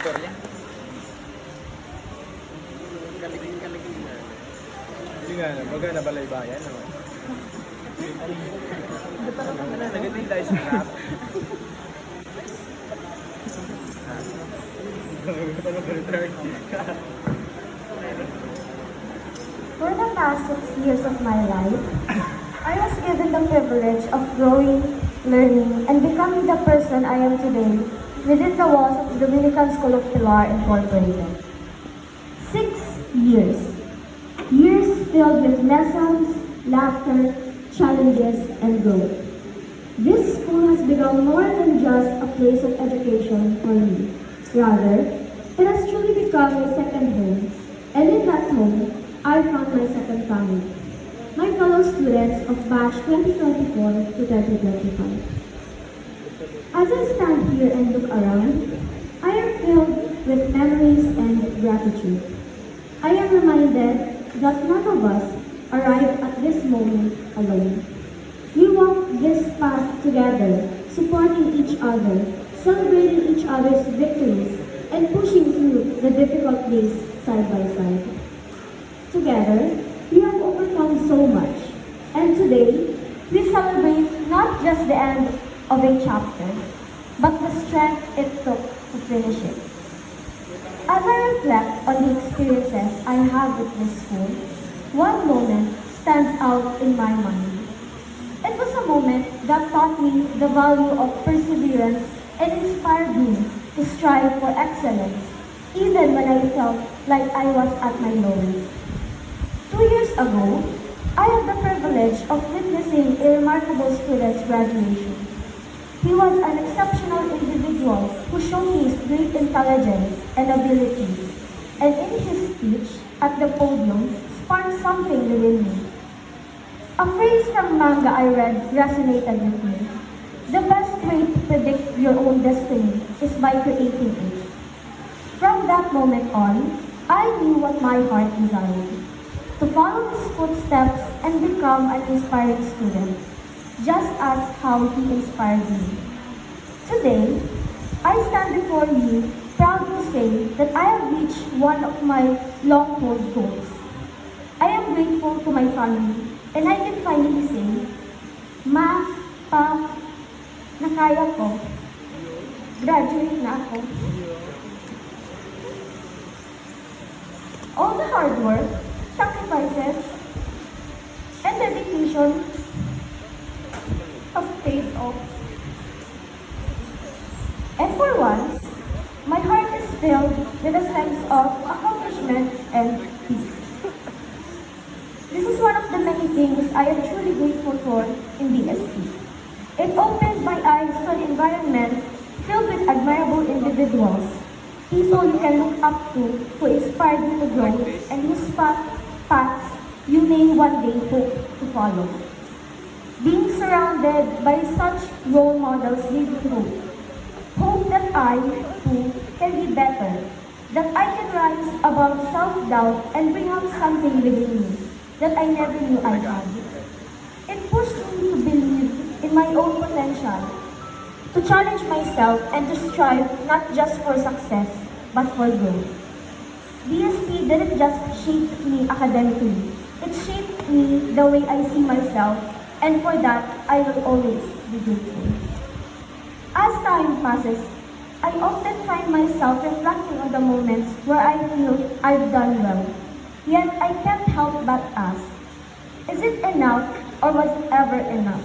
Victoria. Kaligin na. Hindi nga na, baga na balaybayan naman. Nagating tayo sa rap. For the past 6 years of my life, I was given the privilege of growing, learning, and becoming the person I am today within the walls of the Dominican School of Pilar Incorporated. 6 years. Years filled with lessons, laughter, challenges, and growth. This school has become more than just a place of education for me. Rather, it has truly become a second home, and in that home, I found my second family. My fellow students of batch 2024 to 2025. As I stand here and look around, I am filled with memories and gratitude. I am reminded that none of us arrived at this moment alone. We walk this path together, supporting each other, celebrating each other's victories, and pushing through the difficult days side by side. Together, we have overcome so much, and today, we celebrate not just the end of a chapter, but the strength it took to finish it. As I reflect on the experiences I have with this school, one moment stands out in my mind. It was a moment that taught me the value of perseverance and inspired me to strive for excellence, even when I felt like I was at my lowest. 2 years ago, I had the privilege of witnessing a remarkable student's graduation. He was an exceptional individual who showcased great intelligence and abilities, and in his speech at the podium sparked something within me. A phrase from manga I read resonated with me. The best way to predict your own destiny is by creating it. From that moment on, I knew what my heart desired. To follow his footsteps and become an inspiring student, just as how he inspired me. Today, I stand before you proud to say that I have reached one of my long-hold goals. I am grateful to my family, and I can finally say, Ma, Pa, nakaya ko. Graduate na ako. All the hard work, sacrifices, and dedication have paid off. And for once, my heart is filled with a sense of accomplishment and peace. This is one of the many things I am truly grateful for in DSP. It opened my eyes to an environment filled with admirable individuals, people you can look up to who inspired you to grow and whose paths you may one day hope to follow. Being surrounded by such role models gave me hope. Hope that I, too, can be better, that I can rise above self-doubt and bring out something within me that I never knew I had. It pushed me to believe in my own potential, to challenge myself and to strive not just for success, but for growth. DSP didn't just shape me academically, it shaped me the way I see myself, and for that, I will always be grateful. As time passes, I often find myself reflecting on the moments where I feel I've done well. Yet I can't help but ask, is it enough or was it ever enough?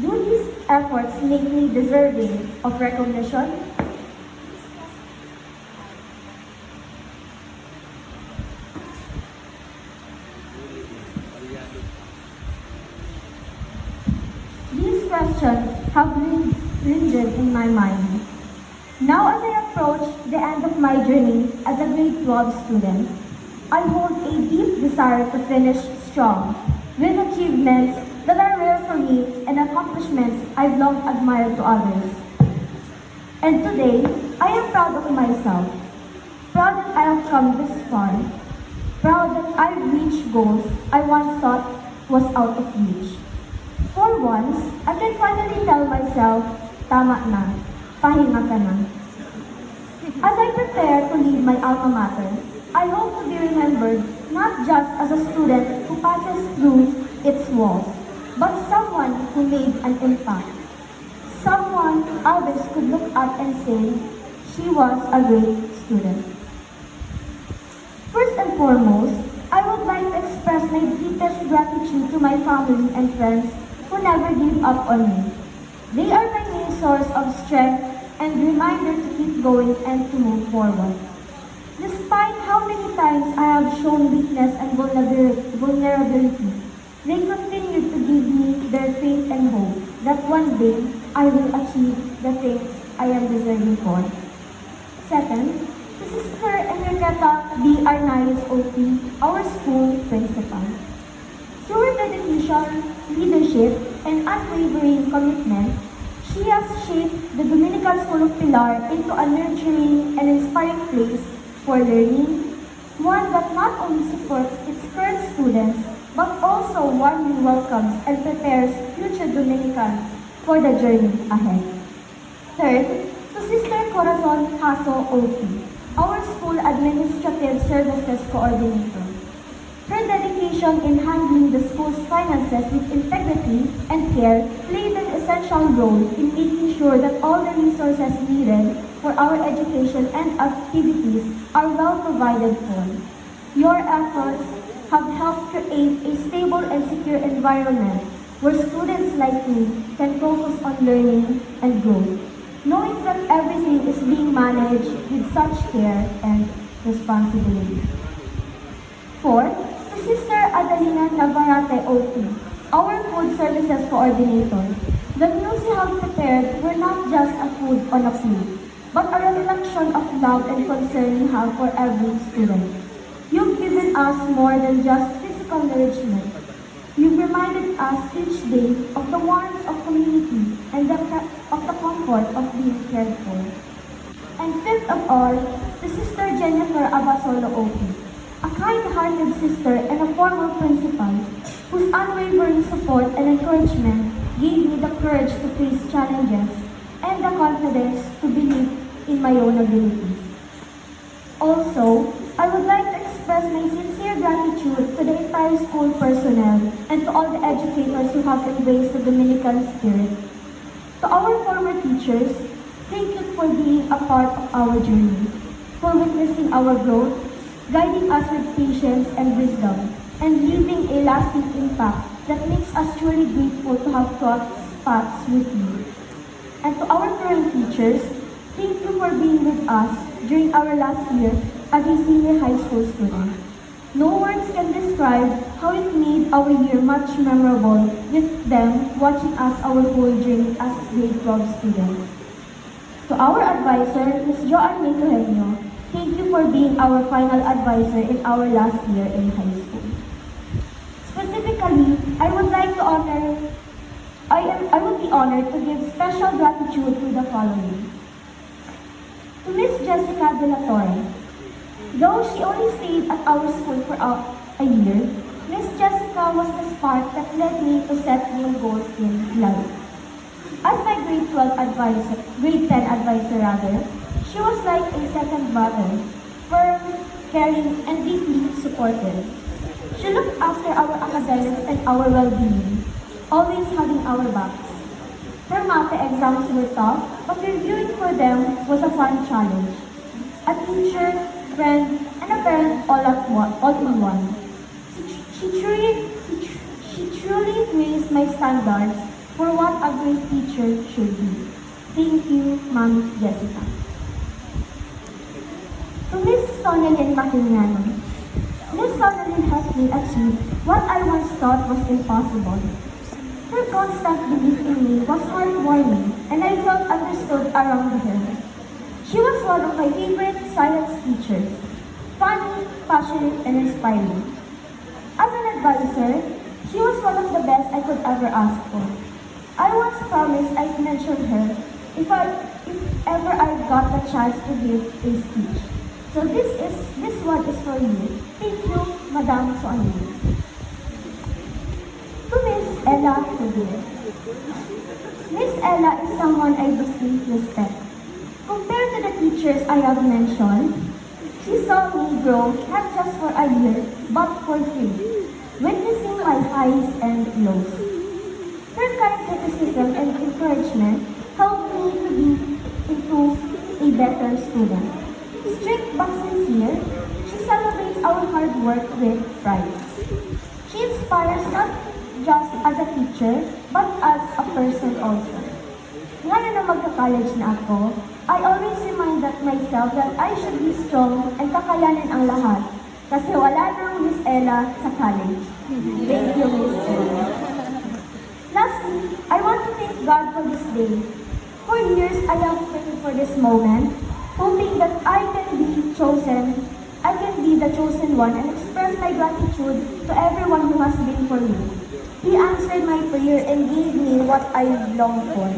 Do these efforts make me deserving of recognition? These questions have lingered in my mind. Now as I approach the end of my journey as a grade 12 student, I hold a deep desire to finish strong, with achievements that are rare for me and accomplishments I've long admired to others. And today, I am proud of myself, proud that I have come this far, proud that I've reached goals I once thought was out of reach. For once, I can finally tell myself, tama na, pahinga ka na. As I prepare to leave my alma mater, I hope to be remembered not just as a student who passes through its walls, but someone who made an impact. Someone others could look at and say, she was a great student. First and foremost, I would like to express my deepest gratitude to my family and friends who never gave up on me. They are my main source of strength and reminder to keep going and to move forward. Despite how many times I have shown weakness and vulnerability, they continue to give me their faith and hope that one day I will achieve the things I am deserving for. Second, to Sister Enriqueta B. Arnaiz OP, our school principal. Through her dedication, leadership, and unwavering commitment, she has shaped the Dominican School of Pilar into a nurturing and inspiring place for learning, one that not only supports its current students, but also warmly welcomes and prepares future Dominicans for the journey ahead. Third, to Sister Corazon Haso OP, our school administrative services coordinator. Her dedication in handling the school's finances with integrity and care played an essential role in making sure that all the resources needed for our education and activities are well provided for. Your efforts have helped create a stable and secure environment where students like me can focus on learning and growth, knowing that everything is being managed with such care and responsibility. Fourth, to Sister Adelina Navarrete OP, our food services coordinator. The meals you have prepared were not just a food on a plate, but a reflection of love and concern you have for every student. You've given us more than just physical nourishment. You've reminded us each day of the warmth of community and of the comfort of being cared for. And fifth of all, to Sister Jennifer Abasolo OP, a kind-hearted sister and a former principal whose unwavering support and encouragement gave me the courage to face challenges and the confidence to believe in my own abilities. Also, I would like to express my sincere gratitude to the entire school personnel and to all the educators who have embraced the Dominican spirit. To our former teachers, thank you for being a part of our journey, for witnessing our growth, guiding us with patience and wisdom, and leaving a lasting impact that makes us truly grateful to have crossed paths with you. And to our current teachers, thank you for being with us during our last year as a senior high school student. No words can describe how it made our year much memorable with them watching us our whole journey as grade 12 students. To our advisor, Ms. Joanne May Eugenio, thank you for being our final advisor in our last year in high school. Specifically, I would be honored to give special gratitude to the following. To Miss Jessica De La Torre. Though she only stayed at our school for a year, Miss Jessica was the spark that led me to set new goals in life. As my grade 10 advisor rather, she was like a second mother, firm, caring, and deeply supportive. She looked after our academics and our well-being, always having our backs. Her math exams were tough, but reviewing for them was a fun challenge. A teacher, friend, and a parent all in one. She truly raised my standards for what a great teacher should be. Thank you, Ma'am Jessica. To Miss Sonalyn Maquinano. Miss Sonalyn helped me achieve what I once thought was impossible. Her constant belief in me was heartwarming, and I felt understood around her. She was one of my favorite science teachers, funny, passionate, and inspiring. As an advisor, she was one of the best I could ever ask for. I once promised I'd mention her if ever I got the chance to give a speech. So this one is for you. Thank you, Madam Sonalyn. To Miss Ella Rubio. Miss Ella is someone I deeply respect. Compared to the teachers I have mentioned, she saw me grow not just for a year, but for three, witnessing my highs and lows. Her kind criticism and encouragement helped me to be into a better student. Strict but sincere, she celebrates our hard work with pride. She inspires not just as a teacher, but as a person also. Ngayon na magka-college na ako, I always remind myself that I should be strong and kakayanin ang lahat. Kasi wala nang Miss Ella sa college. Thank you, Miss Ella. Lastly, I want to thank God for this day. For years, I have prayed for this moment, hoping that I can be the chosen one and express my gratitude to everyone who has been for me. He answered my prayer and gave me what I longed for.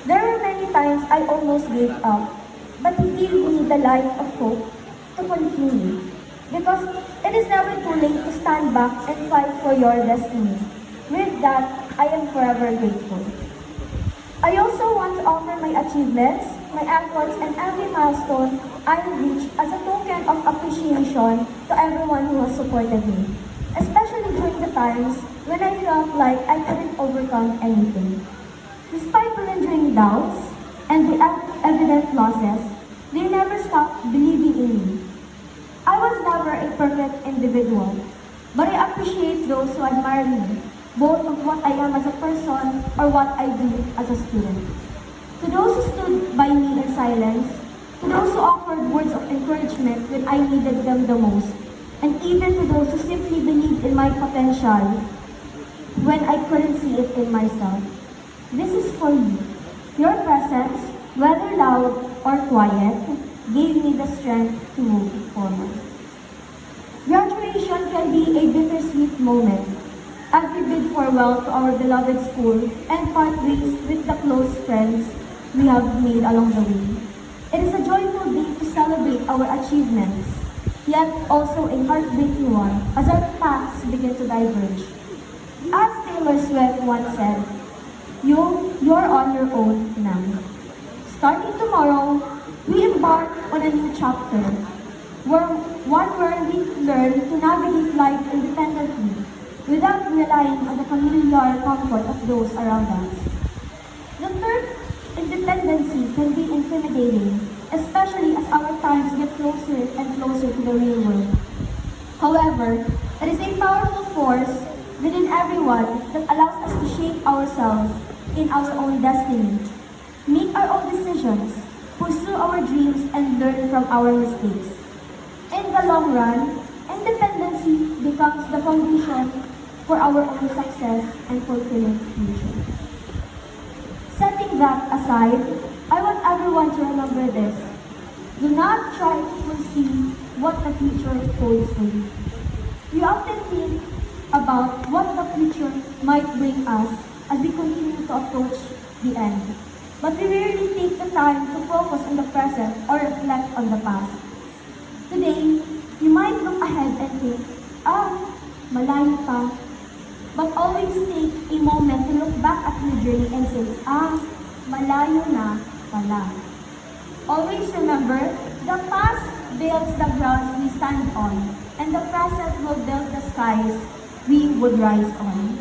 There were many times I almost gave up, but He gave me the light of hope to continue. Because it is never too late to stand back and fight for your destiny. With that, I am forever grateful. I also want to offer my achievements, my efforts, and every milestone I reached as a token of appreciation to everyone who has supported me, especially during the times when I felt like I couldn't overcome anything. Despite the lingering doubts and the evident losses, they never stopped believing in me. I was never a perfect individual, but I appreciate those who admire me, both of what I am as a person or what I do as a student. To those who stood by me in silence, to those who offered words of encouragement when I needed them the most, and even to those who simply believed in my potential when I couldn't see it in myself. This is for you. Your presence, whether loud or quiet, gave me the strength to move forward. Graduation can be a bittersweet moment as we bid farewell to our beloved school and part ways with the close friends we have made along the way. It is a joyful day to celebrate our achievements, yet also a heartbreaking one as our paths begin to diverge. As Taylor Swift once said, you're on your own now. Starting tomorrow, we embark on a new chapter, one where we learn to navigate life independently without relying on the familiar comfort of those around us. The term independency can be intimidating, especially as our times get closer and closer to the real world. However, it is a powerful force within everyone that allows us to shape ourselves in our own destiny, make our own decisions, pursue our dreams, and learn from our mistakes. In the long run, independency becomes the foundation for our own success and fulfilling future. Setting that aside, I want everyone to remember this. Do not try to foresee what the future holds for you. We often think about what the future might bring us as we continue to approach the end. But we rarely take the time to focus on the present or reflect on the past. Today, you might look ahead and think, malayo pa. But always take a moment to look back at your journey and say, malayo na pala. Always remember, the past builds the grounds we stand on, and the present will build the skies we would rise on.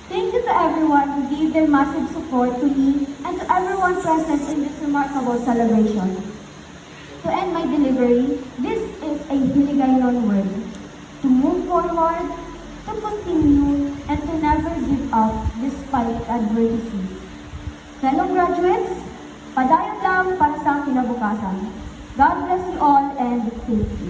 Thank you to everyone who gave their massive support to me and to everyone present in this remarkable celebration. To end my delivery, this is a Hiligaynon word. To move forward, to continue, and to never give up despite adversities. Fellow graduates, padayon lang para sa kinabukasan. God bless you all and thank you.